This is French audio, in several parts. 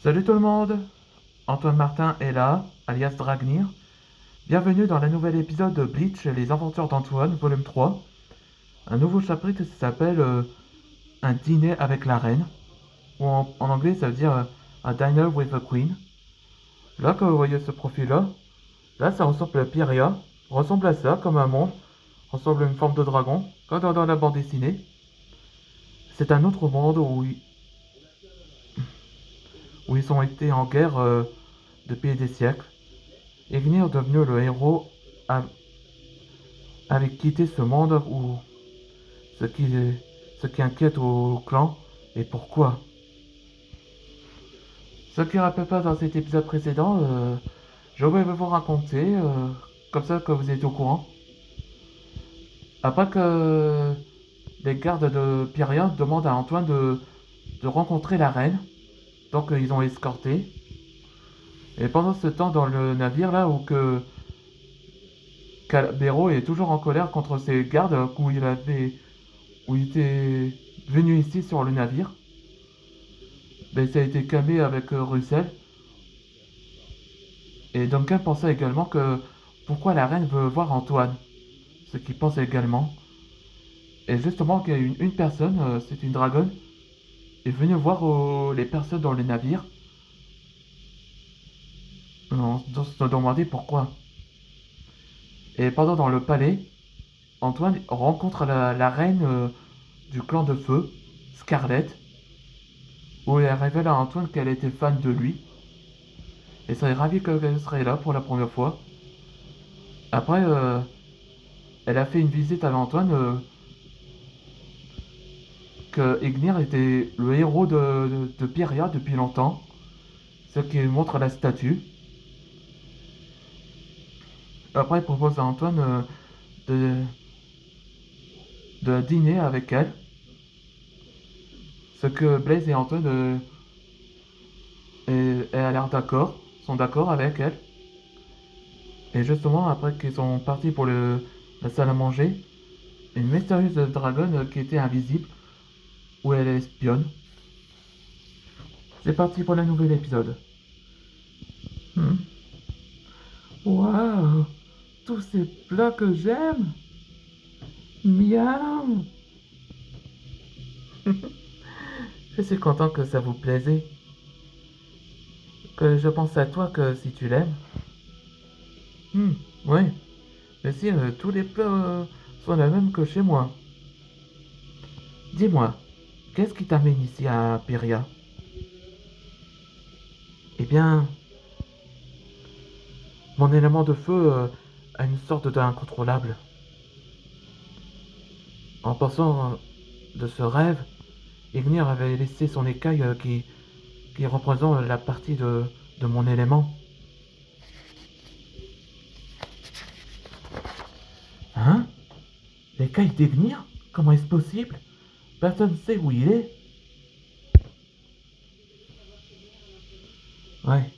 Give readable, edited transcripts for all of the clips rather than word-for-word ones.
Salut tout le monde, Antoine Martin est là, alias Dragnir. Bienvenue dans le nouvel épisode de Bleach, les aventures d'Antoine, volume 3. Un nouveau chapitre qui s'appelle Un dîner avec la reine, ou en anglais ça veut dire A Dinner with the Queen. Là, quand vous voyez ce profil-là, là ça ressemble à Pyria, ressemble à ça, comme un monde, ressemble à une forme de dragon, comme dans la bande dessinée. C'est un autre monde où ils ont été en guerre depuis des siècles. Ignir devenu le héros avait quitté ce monde où ce qui, ce qui inquiète au clan et pourquoi. Ce qui ne rappelle pas dans cet épisode précédent, je vais vous raconter, comme ça que vous êtes au courant. Après que les gardes de Pyria demandent à Antoine de rencontrer la reine, donc ils ont escorté. Et pendant ce temps dans le navire là où que Calabero est toujours en colère contre ses gardes où il était venu ici sur le navire. Ben, ça a été calmé avec Russell. Et Duncan pensait également que pourquoi la reine veut voir Antoine. Ce qu'il pense également. Et justement qu'il y a une personne, c'est une dragonne, est venue voir les personnes dans le navire. On se demandait pourquoi. Et pendant dans le palais, Antoine rencontre la reine du clan de feu, Scarlett, où elle révèle à Antoine qu'elle était fan de lui. Et serait ravie qu'elle serait là pour la première fois. Après, elle a fait une visite à Antoine que Ignir était le héros de Pyria depuis longtemps, ce qui montre la statue. Après, il propose à Antoine de dîner avec elle, ce que Blaise et Antoine a l'air d'accord, sont d'accord avec elle. Et justement, après qu'ils sont partis pour la salle à manger, une mystérieuse dragonne qui était invisible, où elle espionne. C'est parti pour le nouvel épisode. Hmm. Waouh, tous ces plats que j'aime. Miaou. Je suis content que ça vous plaisait. Que je pense à toi que si tu l'aimes. Hmm, oui. Mais si tous les plats sont les mêmes que chez moi. Dis-moi, qu'est-ce qui t'amène ici à Pyria? Eh bien, mon élément de feu a une sorte d'incontrôlable. En pensant de ce rêve, Ignir avait laissé son écaille qui représente la partie de mon élément. Hein? L'écaille d'Ignir? Comment est-ce possible? Personne ne sait où il est. Ouais,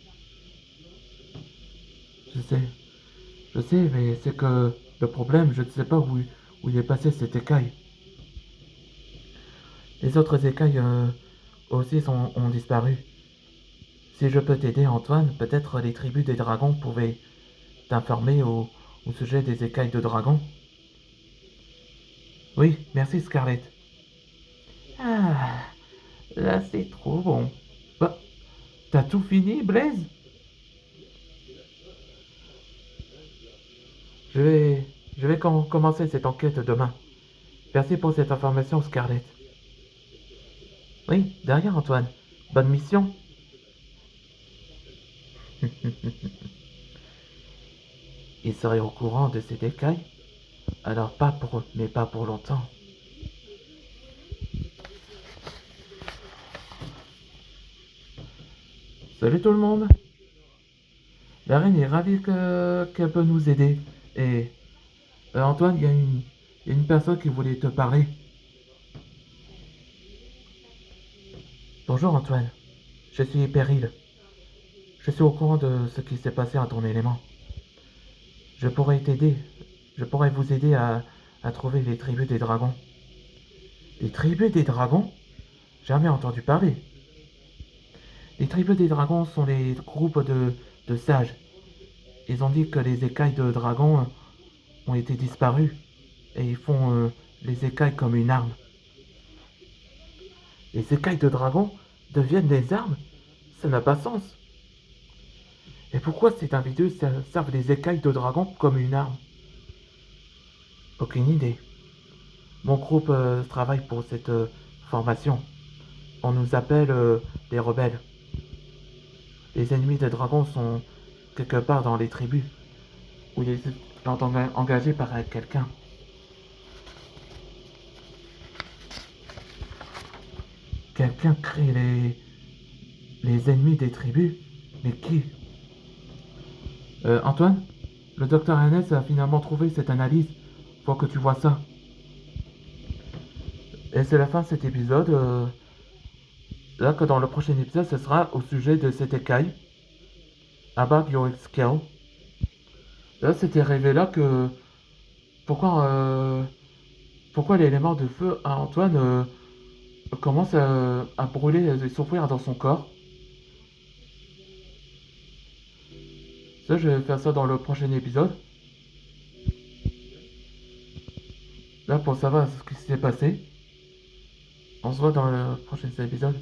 je sais. Je sais, mais c'est que le problème, je ne sais pas où il est passé cette écaille. Les autres écailles aussi ont disparu. Si je peux t'aider, Antoine, peut-être les tribus des dragons pouvaient t'informer au sujet des écailles de dragon. Oui, merci Scarlett. Ah, là c'est trop bon. Bah, t'as tout fini, Blaise? Je vais, je vais commencer cette enquête demain. Merci pour cette information, Scarlett. Oui, derrière Antoine. Bonne mission. Il serait au courant de cette écaille? Alors mais pas pour longtemps. Salut tout le monde. La reine est ravie qu'elle peut nous aider. Et Antoine, il y a une personne qui voulait te parler. Bonjour Antoine. Je suis Péril. Je suis au courant de ce qui s'est passé à ton élément. Je pourrais t'aider. Je pourrais vous aider à trouver les tribus des dragons. Les tribus des dragons? Jamais entendu parler. Les tribus des dragons sont les groupes de sages. Ils ont dit que les écailles de dragons ont été disparues et ils font les écailles comme une arme. Les écailles de dragon deviennent des armes? Ça n'a pas sens. Et pourquoi ces individus servent les écailles de dragon comme une arme? Aucune idée. Mon groupe travaille pour cette formation. On nous appelle les rebelles. Les ennemis des dragons sont quelque part dans les tribus, où ils sont engagés par quelqu'un. Quelqu'un crée les ennemis des tribus? Mais qui? Antoine? Le docteur Ernest a finalement trouvé cette analyse. Faut que tu vois ça. Et c'est la fin de cet épisode. Là, que dans le prochain épisode, ce sera au sujet de cette écaille. About your skill. Là, c'était révélé que... Pourquoi, pourquoi l'élément de feu à Antoine commence à brûler et s'ouvrir dans son corps. Ça, je vais faire ça dans le prochain épisode. Là, pour savoir ce qui s'est passé. On se voit dans le prochain épisode.